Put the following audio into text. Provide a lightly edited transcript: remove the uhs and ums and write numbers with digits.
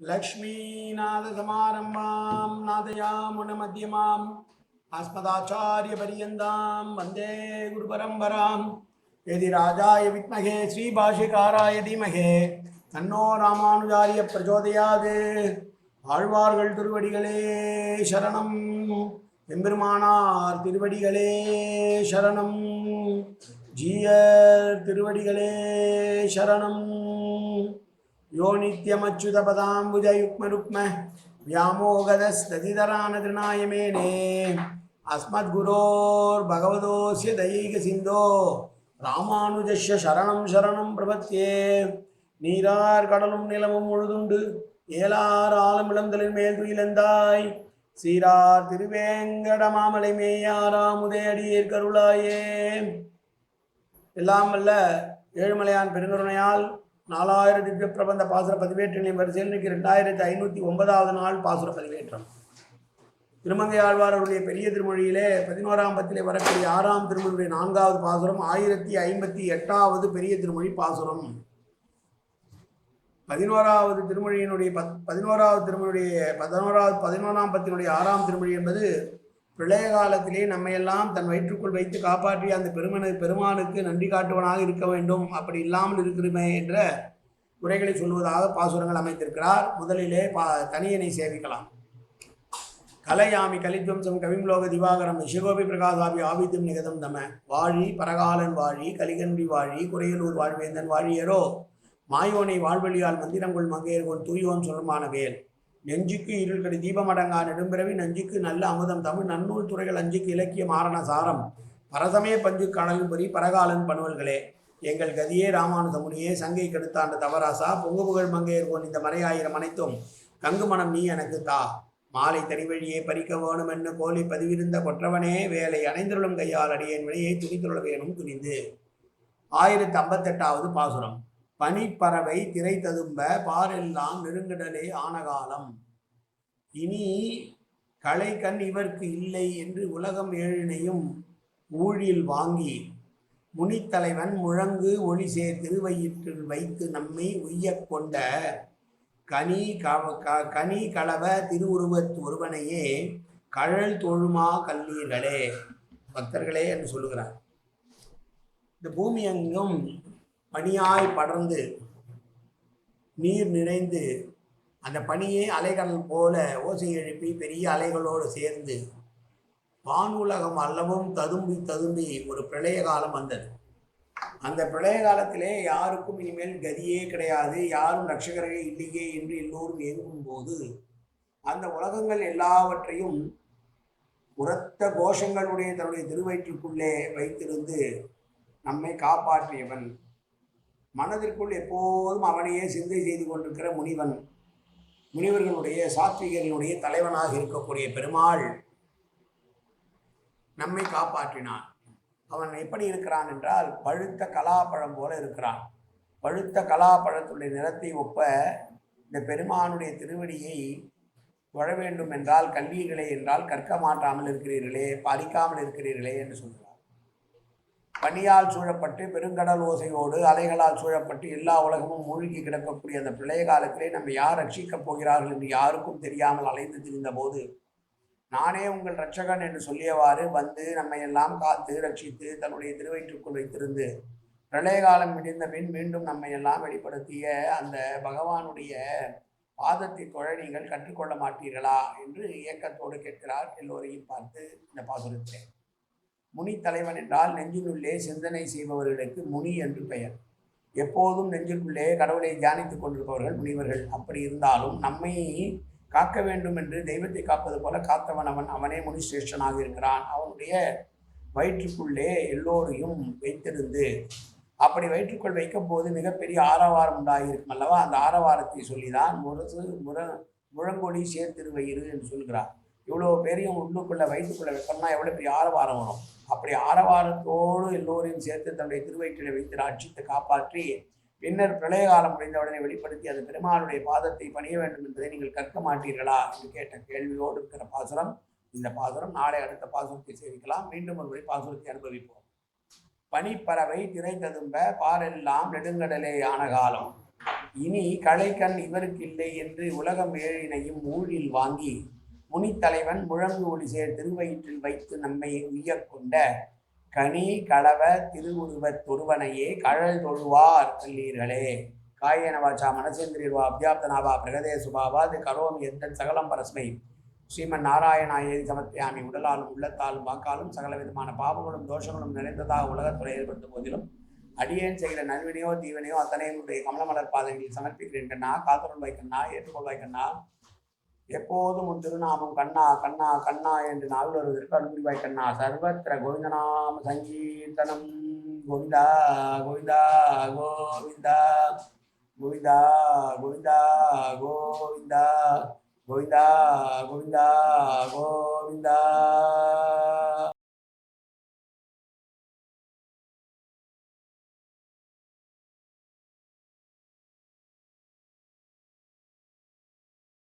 लक्ष्मीनाथसमारम्भां नादयामुनमध्यमाम् अस्मदाचार्यपर्यन्तां वन्दे गुरुपरम्परां यदि राजाय विद्महे श्रीभाष्यकाराय धीमहि तन्नो रामानुजार्य प्रचोदयात् ஆழ்வார்கள் திருவடிகளே சரணம் எம்பெருமானார் திருவடிகளே சரணம் ஜீயர் திருவடிகளே சரணம் यो नित्यमच्युतपदाम्बुजयुग्मरुक्म व्यामोगदस्तदितरानतृणाय मेने अस्मद्गुरोर्भगवतोऽस्य दयैकसिन्धो रामानुजस्य शरणं शरणं प्रपद्ये நீரார் கடலும் நிலமும் முழுதுண்டு ஏலார் ஆலமிளந்தலின் மேல் துயிலந்தாய் சீரார் திருவேங்கட மாமலை மேயாராமுதே அடியேற் கருளாயே. எல்லாம் வல்ல ஏழுமலையான் பெருங்கருணையால் 4000 திவ்ய பிரபந்த பாசுர பதிவேற்றங்களின் வரிசையில் இன்னைக்கு 2509வது நாள் பாசுர பதிவேற்றம். திருமங்கை ஆழ்வாருடைய பெரிய திருமொழியிலே 11ஆம் பத்திலே வரக்கூடிய 6ஆம் திருமொழியுடைய 4வது பாசுரம் 1058வது பெரிய திருமொழி பாசுரம். 11வது திருமொழியினுடைய 11ஆம் பத்தினுடைய 6ஆம் திருமொழி என்பது பிரளய காலத்திலே நம்மையெல்லாம் தன் வயிற்றுக்குள் வைத்து காப்பாற்றிய அந்த பெருமானுக்கு நன்றி காட்டுவனாக இருக்க வேண்டும், அப்படி இல்லாமல் இருக்கிறோமே என்ற உரைகளை சொல்வதாக பாசுரங்கள் அமைத்திருக்கிறார். முதலிலே தனியனை சேவிக்கலாம். கலையாமி கலித்வம்சம் கவிம்லோக திவாகரம் சிகோபி பிரகாசாபி ஆவித்யம் நிகதம் தம வாழி பரகாலன் வாழி கலிகன்றி வாழி குறையலூர் வாழ்வேந்தன் வாழியரோ மாயோனை வாழ்வழியால் மந்திரங்கொள் மங்கையர்கொள் தூயோன் சொல்மான வேல் நெஞ்சுக்கு இருள்கடி தீபமடங்கா நெடும்பிறவி நஞ்சுக்கு நல்ல அமுதம் தமிழ் நன்னூல் துறைகள் அஞ்சுக்கு இலக்கிய மாரண சாரம் பரசமய பஞ்சு கணலும்பரி பரகாலன் பணுவல்களே எங்கள் கதியே ராமானுஜமுனியே சங்கை கெடுத்தாண்ட தவராசா பொங்கு புகழ் மங்கையர்கோன் இந்த மறையாயிரம் அனைத்தும் கங்கு மனம் நீ எனக்கு தா மாலை தனிவழியே பறிக்க வேணும் என்ன கோலி பதிவிருந்த கொற்றவனே வேலை அணைந்தருளும் கையால் அடியேன் வினையை துணித்துள்ள வேணும் துணிந்து. 1058வது பாசுரம். பனிப்பறவை திரை ததும்ப பாரெல்லாம் நெருங்கடலே ஆனகாலம் இனி களை கண் இவர்க்கு இல்லை என்று உலகம் ஏழினையும் ஊழில் வாங்கி முனித்தலைவன் முழங்கு ஒளி சேர் திருவயிற்றில் வைத்து நம்மை உய்ய கொண்ட கனி களவ திருவுருவத் ஒருவனையே கழல் தொழுமா கல்லீர்களே பக்தர்களே என்று சொல்லுகிறார். இந்த பூமி எங்கும் பனியாய் படர்ந்து நீர் நிறைந்து அந்த பனியை அலைகள் போல ஓசை எழுப்பி பெரிய அலைகளோடு சேர்ந்து வானுலகம் அல்லவும் ததும்பி ஒரு பிரளய காலம் வந்தது. அந்த பிரளய காலத்திலே யாருக்கும் இனிமேல் கதியே கிடையாது, யாரும் ரட்சகரே இல்லையே என்று எல்லோரும் ஏங்கும் போது அந்த உலகங்கள் எல்லாவற்றையும் உரத்த கோஷங்களுடைய தன்னுடைய திருவயிற்றுக்குள்ளே வைத்திருந்து நம்மை காப்பாற்றியவன், மனதிற்குள் எப்போதும் அவனையே சிந்தை செய்து கொண்டிருக்கிற முனிவர்களுடைய சாத்விகர்களுடைய தலைவனாக இருக்கக்கூடிய பெருமாள் நம்மை காப்பாற்றினான். அவன் எப்படி இருக்கிறான் என்றால் பழுத்த கலாப்பழம் போல இருக்கிறான். பழுத்த கலாப்பழத்துடைய நிறத்தை ஒப்ப இந்த பெருமானுடைய திருவடியை தொழ வேண்டும் என்றால் கல்விகளே என்றால் கற்க மாட்டாமல் இருக்கிறீர்களே, பறிக்காமல் இருக்கிறீர்களே என்று சொல்கிறார். பனியால் சூழப்பட்டு பெருங்கடல் ஓசையோடு அலைகளால் சூழப்பட்டு எல்லா உலகமும் மூழ்கி கிடக்கக்கூடிய அந்த பிரளய காலத்திலே நம்ம யார் ரட்சிக்கப் போகிறார்கள் என்று யாருக்கும் தெரியாமல் அலைந்து திரிந்த போது நானே உங்கள் ரட்சகன் என்று சொல்லியவாறு வந்து நம்மை எல்லாம் காத்து ரட்சித்து தன்னுடைய திருவயிற்றுக்குள் வைத்திருந்து பிரளய காலம் முடிந்த பின் மீண்டும் நம்மை எல்லாம் வெளிப்படுத்திய அந்த பகவானுடைய பாதத்தை தொழ நீங்கள் கற்றுக்கொள்ள மாட்டீர்களா என்று இயக்கத்தோடு கேட்கிறார் எல்லோரையும் பார்த்து இந்த பாசுரத்திலே. முனி தலைவன் என்றால் நெஞ்சினுள்ளே சிந்தனை செய்பவர்களுக்கு முனி என்று பெயர். எப்போதும் நெஞ்சினுள்ளே கடவுளை தியானித்துக் கொண்டிருப்பவர்கள் முனிவர்கள். அப்படி இருந்தாலும் நம்மை காக்க வேண்டும் என்று தெய்வத்தை காப்பது போல காத்தவன் அவனே முனிசிரேஷ்டனாக இருக்கிறான். அவனுடைய வயிற்றுக்குள்ளே எல்லோரையும் வைத்திருந்து அப்படி வயிற்றுக்குள் வைக்கும் போது மிகப்பெரிய ஆரவாரம் உண்டாகியிருக்கும் அல்லவா, அந்த ஆரவாரத்தை சொல்லிதான் முழங்கொடி சேர்த்திருவயிறு என்று சொல்கிறார். இவ்வளோ பேரையும் உள்ளுக்குள்ள வயிற்றுக்குள்ள வைக்கணும்னா எவ்வளோ பெரிய ஆரவாரம் வரும். அப்படி ஆரவாரத்தோடு எல்லோரையும் சேர்த்து தன்னுடைய திருவயிற்றில் வைத்து ரட்சித்து காப்பாற்றி பின்னர் பிரளய காலம் முடிந்தவுடனே வெளிப்படுத்தி அது பெருமாளுடைய பாதத்தை பணிய வேண்டும் என்பதை நீங்கள் கற்க மாட்டீர்களா என்று கேட்ட கேள்வியோடு இருக்கிற பாசுரம் இந்த பாசுரம். நாளை அடுத்த பாசுரத்தை சேவிக்கலாம். மீண்டும் ஒரு முறை பாசுரத்தை அனுபவிப்போம். பனிப்பறவை திரை ததும்ப பாரெல்லாம் நெடுங்கடலே ஆன காலம் இனி களைக்கண் இவருக்கு இல்லை என்று உலகம் ஏழினையும் ஊழில் வாங்கி முனித்தலைவன் முழங்கு ஒளி சேர் திருவயிற்றில் வைத்து நம்மை உய்யக் கொண்ட கனி களவ திருவுருவத் தொருவனையே கழல் தொழுவார் கல்லீர்களே. காயேன வாச்சா மனசேந்திரியர்வா அபியாப்தனாவா பிரகதே சுபாவாது கரோமி எத்தன் சகலம் பரஸ்மை ஸ்ரீமன் நாராயணாயேதி சமர்ப்பியாமி. உடலாலும் உள்ளத்தாலும் வாக்காலும் சகல விதமான பாவங்களும் தோஷங்களும் நிறைந்ததாக உலகத்துறை ஏற்படுத்த போதிலும் அடியேன் செய்கிற நல்வினையோ தீவனையோ அத்தனையினுடைய கமலமலர் பாதைகளில் சமர்ப்பிக்கிறேன் கண்ணா. காத்தருள்வாய் கண்ணா, ஏற்றுக்கொள்வாய் கண்ணா. எப்போதும் உன் திருநாமம் கண்ணா கண்ணா கண்ணா என்று நாள் வருவதற்கு அன்புரிவாய் கண்ணா. சர்வத்திர கோவிந்தநாம சங்கீர்த்தனம் கோவிந்தா கோவிந்தா கோவிந்தா கோவிந்தா கோவிந்தா கோவிந்தா கோவிந்தா கோவிந்தா கோ